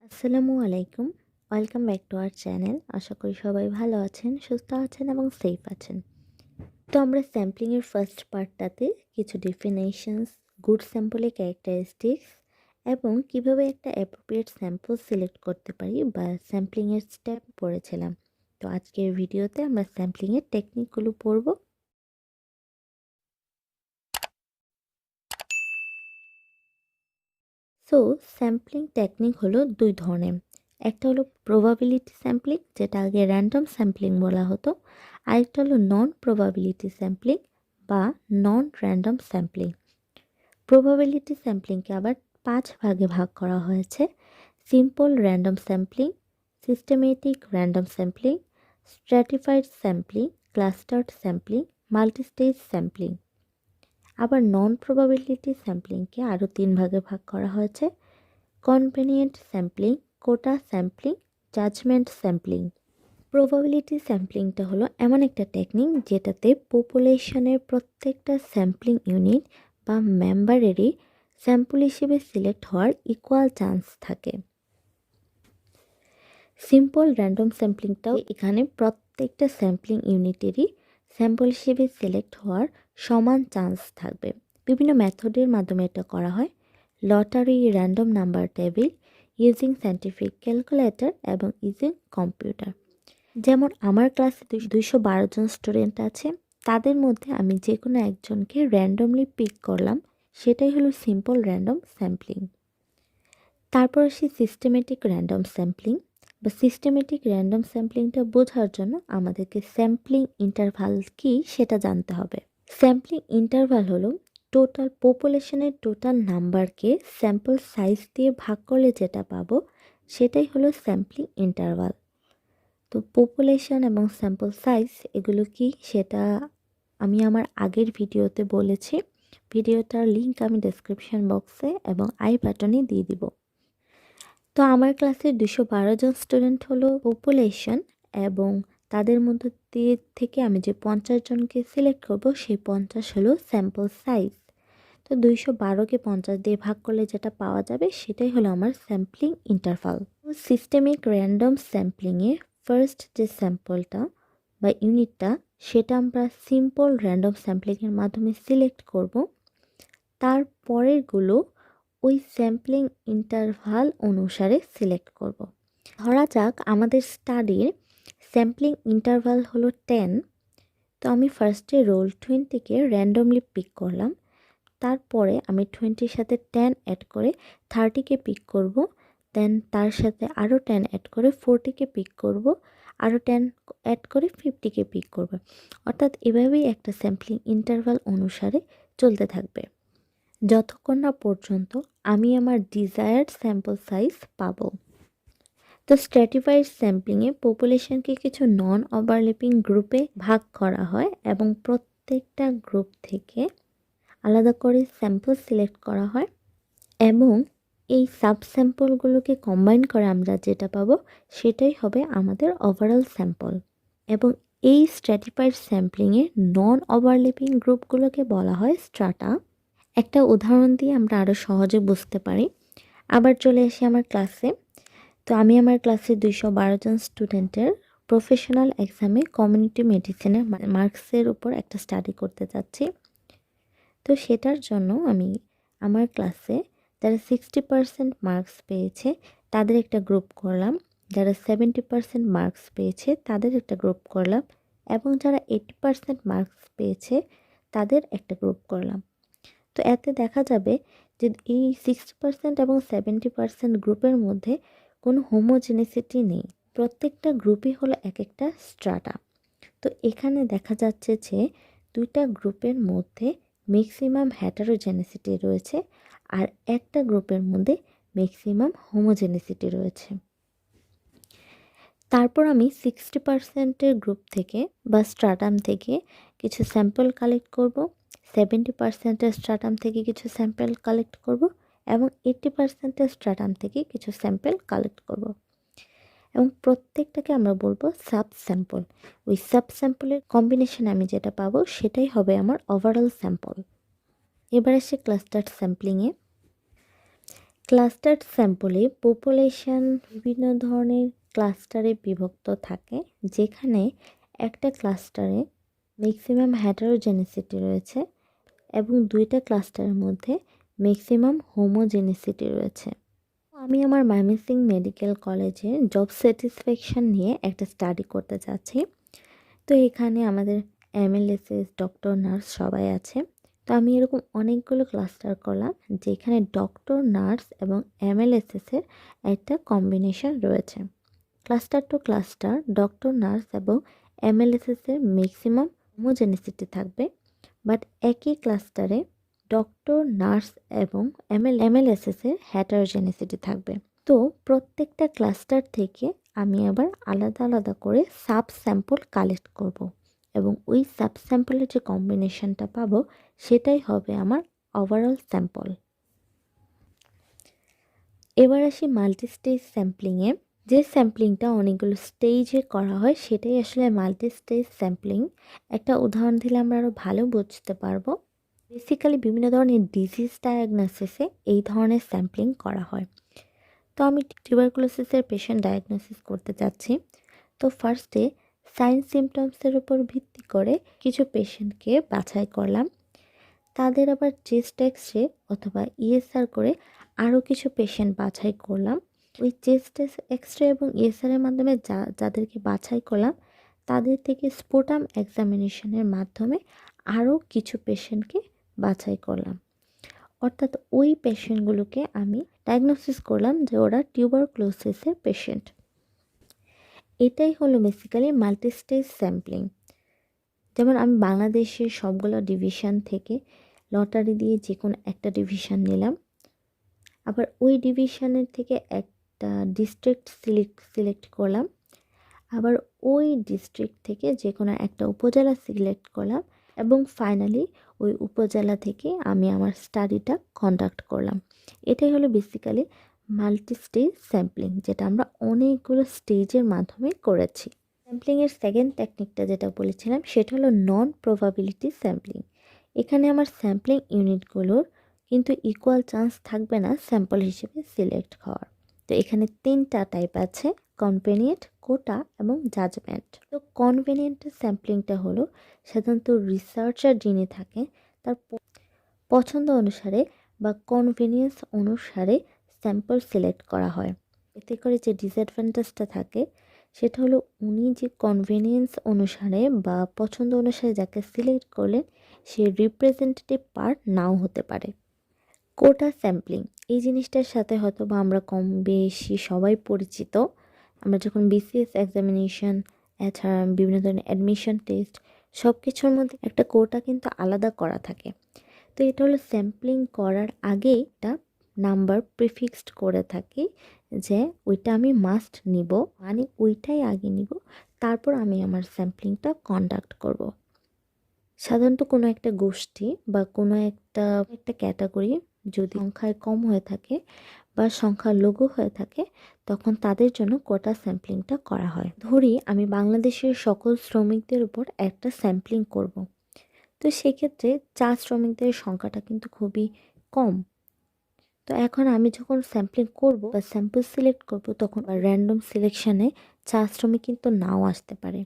আসসালামু আলাইকুম। Welcome back to our channel. আশা করি সবাই ভালো আছেন, সুস্থ আছেন এবং সেফ আছেন। তো আমরা স্যাম্পলিংয়ের ফার্স্ট পার্টটাতে কিছু ডেফিনেশনস, গুড স্যাম্পলের ক্যারেক্টারিস্টিক্স এবং কিভাবে একটা অ্যাপ্রোপ্রিয়েট স্যাম্পল সিলেক্ট করতে পারি বা স্যাম্পলিংয়ের স্টেপ পড়েছিলাম। তো আজকের ভিডিওতে আমরা স্যাম্পলিংয়ের টেকনিকগুলো পড়ব। সো স্যাম্পলিং টেকনিক হলো দুই ধরনের। একটা হলো প্রবাবিলিটি স্যাম্পলিং, যেটা আগে র্যান্ডম স্যাম্পলিং বলা হতো। আরেকটা হলো নন প্রবাবিলিটি স্যাম্পলিং বা নন র্যান্ডম স্যাম্পলিং। প্রবাবিলিটি স্যাম্পলিংকে আবার 5 ভাগে ভাগ করা হয়েছে: simple random sampling, systematic random sampling, stratified sampling, clustered sampling, multistage sampling. আবার নন প্রবাবিলিটি স্যাম্পলিংকে আরও 3 ভাগে ভাগ করা হয়েছে: কনভেনিয়েন্ট স্যাম্পলিং, কোটা স্যাম্পলিং, জাজমেন্ট স্যাম্পলিং। প্রবাবিলিটি স্যাম্পলিংটা হলো এমন একটা টেকনিক যেটাতে পপুলেশনের প্রত্যেকটা স্যাম্পলিং ইউনিট বা মেম্বারেরই স্যাম্পল হিসেবে সিলেক্ট হওয়ার ইকুয়াল চান্স থাকে। সিম্পল র্যান্ডম স্যাম্পলিংটাও এখানে প্রত্যেকটা স্যাম্পলিং ইউনিটেরই স্যাম্পল হিসেবে সিলেক্ট হওয়ার সমান চান্স থাকবে। বিভিন্ন মেথডের মাধ্যমে এটা করা হয়: lottery, random number table, using scientific calculator এবং ইউজিং কম্পিউটার। যেমন আমার ক্লাসে 212 জন স্টুডেন্ট আছে, তাদের মধ্যে আমি যে কোনো একজনকে র্যান্ডমলি পিক করলাম, সেটাই হলো সিম্পল র্যান্ডম স্যাম্পলিং। তারপর আসি সিস্টেমেটিক র্যান্ডম স্যাম্পলিং। বা সিস্টেমেটিক র্যান্ডম স্যাম্পলিংটা বোঝার জন্য আমাদেরকে স্যাম্পলিং ইন্টারভাল কি সেটা জানতে হবে। স্যাম্পলিং ইন্টারভাল হলো টোটাল পপুলেশনের টোটাল নাম্বারকে স্যাম্পল সাইজ দিয়ে ভাগ করলে যেটা পাবো, সেটাই হলো স্যাম্পলিং ইন্টারভাল। তো পপুলেশন এবং স্যাম্পল সাইজ এগুলো কি সেটা আমি আমার আগের ভিডিওতে বলেছি। ভিডিওটার লিঙ্ক আমি ডেসক্রিপশন বক্সে এবং আই বাটনে দিয়ে দিব। তো আমার ক্লাসে 212 জন স্টুডেন্ট হলো পপুলেশন, এবং তাদের মধ্যে থেকে আমি যে 50 জনকে সিলেক্ট করব, সেই 50 হলো স্যাম্পল সাইজ। তো 212কে 50 দিয়ে ভাগ করলে যেটা পাওয়া যাবে, সেটাই হলো আমার স্যাম্পলিং ইন্টারভাল। সিস্টেমিক র্যান্ডম স্যাম্পলিংয়ে ফার্স্ট যে স্যাম্পলটা বা ইউনিটটা, সেটা আমরা সিম্পল র্যান্ডম স্যাম্পলিংয়ের মাধ্যমে সিলেক্ট করব। তারপরেরগুলো ওই স্যাম্পলিং ইন্টারভাল অনুসারে সিলেক্ট করব। ধরা যাক আমাদের স্টাডির স্যাম্পলিং ইন্টারভাল হলো 10। তো আমি ফার্স্টে রোল 20কে র্যান্ডমলি পিক করলাম। তারপরে আমি 20-র সাথে 10 অ্যাড করে 30কে পিক করব। দেন তার সাথে আরও 10 অ্যাড করে 40কে পিক করব। আরও 10 অ্যাড করে 50কে পিক করব। অর্থাৎ এভাবেই একটা স্যাম্পলিং ইন্টারভাল অনুসারে চলতে থাকবে, যতক্ষণ না পর্যন্ত আমি আমার ডিজায়ার্ড স্যাম্পল সাইজ পাবো। তো স্ট্র্যাটিফাইড স্যাম্পলিংয়ে পপুলেশনকে কিছু নন ওভারল্যাপিং গ্রুপে ভাগ করা হয় এবং প্রত্যেকটা গ্রুপ থেকে আলাদা করে স্যাম্পল সিলেক্ট করা হয়, এবং এই সাব স্যাম্পলগুলোকে কম্বাইন করে আমরা যেটা পাবো, সেটাই হবে আমাদের ওভারঅল স্যাম্পল। এবং এই স্ট্র্যাটিফাইড স্যাম্পলিংয়ে নন ওভারল্যাপিং গ্রুপগুলোকে বলা হয় স্ট্রাটা। একটা উদাহরণ দিয়ে আমরা আরও সহজে বুঝতে পারি। আবার চলে আসি আমার ক্লাসে। তো আমি আমার ক্লাসে 212 জন স্টুডেন্টের প্রফেশনাল এক্সামে কমিউনিটি মেডিসিনের মার্কসের উপর একটা স্টাডি করতে যাচ্ছি। তো সেটার জন্য আমি আমার ক্লাসে যারা 60% মার্কস পেয়েছে তাদের একটা গ্রুপ করলাম, যারা 70% মার্কস পেয়েছে তাদের একটা গ্রুপ করলাম, এবং যারা 80% মার্কস পেয়েছে তাদের একটা গ্রুপ করলাম। তো এতে দেখা যাবে যে এই 60% এবং 70% গ্রুপের মধ্যে কোনো হোমোজেনিসিটি নেই। প্রত্যেকটা গ্রুপই হলো এক একটা স্ট্রাটা। তো এখানে দেখা যাচ্ছে যে দুইটা গ্রুপের মধ্যে ম্যাক্সিমাম হেটারোজেনিসিটি রয়েছে, আর একটা গ্রুপের মধ্যে ম্যাক্সিমাম হোমোজেনিসিটি রয়েছে। তারপর আমি 60%-এর গ্রুপ থেকে বা স্ট্রাটাম থেকে কিছু স্যাম্পল কালেক্ট করব, 70%-এর স্ট্রাটাম থেকে কিছু স্যাম্পল কালেক্ট করব, এবং 80%-এর স্ট্রাটাম থেকে কিছু স্যাম্পল কালেক্ট করব। এবং প্রত্যেকটাকে আমরা বলবো সাব স্যাম্পল। ওই সাব স্যাম্পলের কম্বিনেশন আমি যেটা পাবো, সেটাই হবে আমার ওভারঅল স্যাম্পল। এবার আসে ক্লাস্টার স্যাম্পলিংয়ে। ক্লাস্টার্ড স্যাম্পলে পপুলেশন বিভিন্ন ধরনের ক্লাস্টারে বিভক্ত থাকে, যেখানে একটা ক্লাস্টারে ম্যাক্সিমাম হেটারোজেনিসিটি রয়েছে এবং দুইটা ক্লাস্টারের মধ্যে ম্যাক্সিমাম হোমোজেনিসিটি রয়েছে। আমি আমার ময়মনসিংহ মেডিকেল কলেজে জব স্যাটিসফ্যাকশন নিয়ে একটা স্টাডি করতে চাচ্ছি। তো এখানে আমাদের এমএলএসএস, ডক্টর, নার্স সবাই আছে। তো আমি এরকম অনেকগুলো ক্লাস্টার করলাম, যেখানে ডক্টর, নার্স এবং এমএলএসএসের একটা কম্বিনেশন রয়েছে। Cluster to cluster doctor, nurse এবং এমএলএসএসের ম্যাক্সিমাম হোমোজেনিসিটি থাকবে, বাট একই ক্লাস্টারে ডক্টর, নার্স এবং এমএলএসএসের হেটারোজেনিসিটি থাকবে। তো প্রত্যেকটা ক্লাস্টার থেকে আমি আবার আলাদা আলাদা করে সাব স্যাম্পল কালেক্ট করব এবং ওই সাব স্যাম্পলের যে কম্বিনেশনটা পাবো সেটাই হবে আমার ওভারঅল স্যাম্পল। এবার আসি মাল্টি স্টেজ স্যাম্পলিংয়ে। যে স্যাম্পলিংটা অনেকগুলো স্টেজে করা হয় সেটাই আসলে মাল্টি স্টেজ স্যাম্পলিং। একটা উদাহরণ দিলে আমরা আরও ভালো বুঝতে পারবো। বেসিক্যালি বিভিন্ন ধরনের ডিজিজ ডায়াগনোসিসে এই ধরনের স্যাম্পলিং করা হয়। তো আমি টিউবারকুলোসিসের পেশেন্ট ডায়াগনোসিস করতে চাচ্ছি। তো ফার্স্টে সাইন সিমটমসের উপর ভিত্তি করে কিছু পেশেন্টকে বাছাই করলাম। তাদের আবার চেস্ট এক্সরে অথবা ইএসআর করে আরও কিছু পেশেন্ট বাছাই করলাম। ওই চেস্ট এক্সরে এবং ইএসআরের মাধ্যমে যাদেরকে বাছাই করলাম তাদের থেকে স্পুটাম এক্সামিনেশনের মাধ্যমে আরও কিছু পেশেন্টকে বাছাই করলাম। অর্থাৎ ওই পেশেন্টগুলোকে আমি ডায়াগনোসিস করলাম যে ওরা টিউবারকুলোসিসের পেশেন্ট। এটাই হলো বেসিক্যালি মাল্টিস্টেজ স্যাম্পলিং। যেমন আমি বাংলাদেশের সবগুলো ডিভিশন থেকে লটারি দিয়ে যে কোনো একটা ডিভিশন নিলাম, আবার ওই ডিভিশনের থেকে একটা ডিস্ট্রিক্ট সিলেক্ট করলাম, আবার ওই ডিস্ট্রিক্ট থেকে যে কোনো একটা উপজেলা সিলেক্ট করলাম এবং ফাইনালি ওই উপজেলা থেকে আমি আমার স্টাডিটা কন্ডাক্ট করলাম। এটাই হলো বেসিক্যালি মাল্টি স্টেজ স্যাম্পলিং, যেটা আমরা অনেকগুলো স্টেজের মাধ্যমে করেছি। স্যাম্পলিংয়ের সেকেন্ড টেকনিকটা যেটা বলেছিলাম সেটা হলো নন প্রবাবিলিটি স্যাম্পলিং। এখানে আমার স্যাম্পলিং ইউনিটগুলোর কিন্তু ইকুয়াল চান্স থাকবে না স্যাম্পল হিসেবে সিলেক্ট হওয়ার। তো এখানে তিনটা টাইপ আছে, কনভেনিয়েন্ট, কোটা এবং জাজমেন্ট। তো কনভেনিয়েন্ট স্যাম্পলিংটা হলো সাধারণত রিসার্চার যিনি থাকে তার পছন্দ অনুসারে বা কনভেনিয়েন্স অনুসারে স্যাম্পল সিলেক্ট করা হয়। এতে করে যে ডিসঅ্যাডভান্টেজটা থাকে সেটা হলো উনি যে কনভেনিয়েন্স অনুসারে বা পছন্দ অনুসারে যাকে সিলেক্ট করলেন সে রিপ্রেজেন্টেটিভ পার্ট নাও হতে পারে। কোটা স্যাম্পলিং এই জিনিসটার সাথে হয়তো বা আমরা কম বেশি সবাই পরিচিত। আমরা যখন বিসিএস এক্সামিনেশন, এছাড়া বিভিন্ন ধরনের অ্যাডমিশন টেস্ট সব কিছুর মধ্যে একটা কোটা কিন্তু আলাদা করা থাকে। তো এটা হলো স্যাম্পলিং করার আগেই একটা নাম্বার প্রিফিক্সড করে থাকি যে ওইটা আমি মাস্ট নিব, মানে ওইটাই আগে নিব, তারপর আমি আমার স্যাম্পলিংটা কন্ডাক্ট করব। সাধারণত কোনো একটা গোষ্ঠী বা কোনো একটা ক্যাটাগরি যদি সংখ্যায় কম হয়ে থাকে বা সংখ্যা লঘু হয়ে থাকে তখন তাদের জন্য কোটা স্যাম্পলিংটা করা হয়। ধরি আমি বাংলাদেশের সকল শ্রমিকদের উপর একটা স্যাম্পলিং করব। তো সেক্ষেত্রে চা শ্রমিকদের সংখ্যাটা কিন্তু খুবই কম। তো এখন আমি যখন স্যাম্পলিং করব বা স্যাম্পল সিলেক্ট করব তখন র্যান্ডম সিলেকশানে চা শ্রমিক কিন্তু নাও আসতে পারে।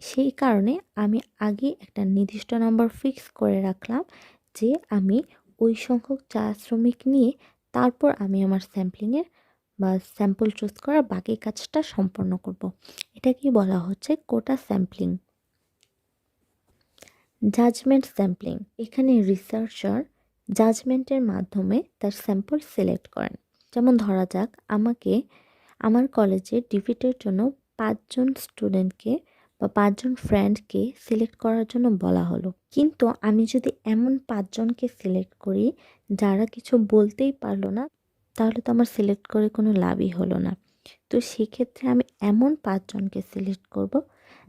সেই কারণে আমি আগে একটা নির্দিষ্ট নাম্বার ফিক্স করে রাখলাম যে আমি ওই সংখ্যক চা শ্রমিক নিয়ে তারপর আমি আমার স্যাম্পলিংয়ের বা স্যাম্পল চুজ করার বাকি কাজটা সম্পন্ন করব। এটাকেই বলা হচ্ছে কোটা স্যাম্পলিং। জাজমেন্ট স্যাম্পলিং, এখানে রিসার্চার জাজমেন্টের মাধ্যমে তার স্যাম্পল সিলেক্ট করেন। যেমন ধরা যাক আমাকে আমার কলেজে ডিবেটের জন্য 5 জন স্টুডেন্টকে বা 5 জন ফ্রেন্ডকে সিলেক্ট করার জন্য বলা হলো, কিন্তু আমি যদি এমন 5 জনকে সিলেক্ট করি যারা কিছু বলতেই পারলো না, তাহলে তো আমার সিলেক্ট করে কোনো লাভই হলো না। তো সেক্ষেত্রে আমি এমন 5 জনকে সিলেক্ট করব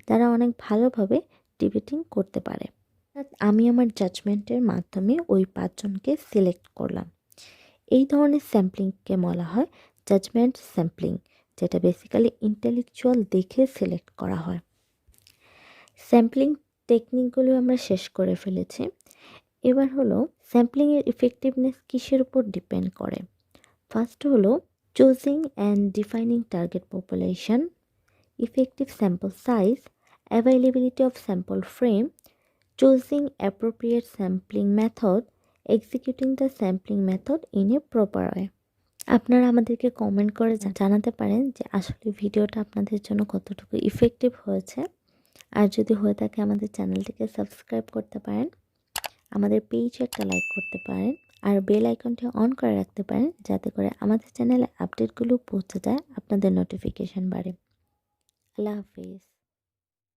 যারা অনেক ভালোভাবে ডিবেটিং করতে পারে। আমি আমার জাজমেন্টের মাধ্যমে ওই 5 জনকে সিলেক্ট করলাম। এই ধরনের স্যাম্পলিংকে বলা হয় জাজমেন্ট স্যাম্পলিং, যেটা বেসিক্যালি ইন্টেলেকচুয়াল দেখে সিলেক্ট করা হয়। স্যাম্পলিং টেকনিকগুলো আমরা শেষ করে ফেলেছি। এবার হলো স্যাম্পলিংয়ের ইফেক্টিভনেস কিসের উপর ডিপেন্ড করে। ফার্স্ট হলো choosing and defining target population, effective sample size, availability of sample frame, choosing appropriate sampling method, executing the sampling method in a proper way. আপনারা আমাদেরকে কমেন্ট করে জানাতে পারেন যে আসলে ভিডিওটা আপনাদের জন্য কতটুকু ইফেক্টিভ হয়েছে। আর যদি হয়ে থাকে আমাদের চ্যানেলটিকে সাবস্ক্রাইব করতে পারেন, আমাদের পেজে একটা লাইক করতে পারেন, আর বেল আইকনটি অন করে রাখতে পারেন যাতে করে আমাদের চ্যানেলে আপডেটগুলো পৌঁছে যায় আপনাদের নোটিফিকেশন বারে। আল্লাহ হাফিজ।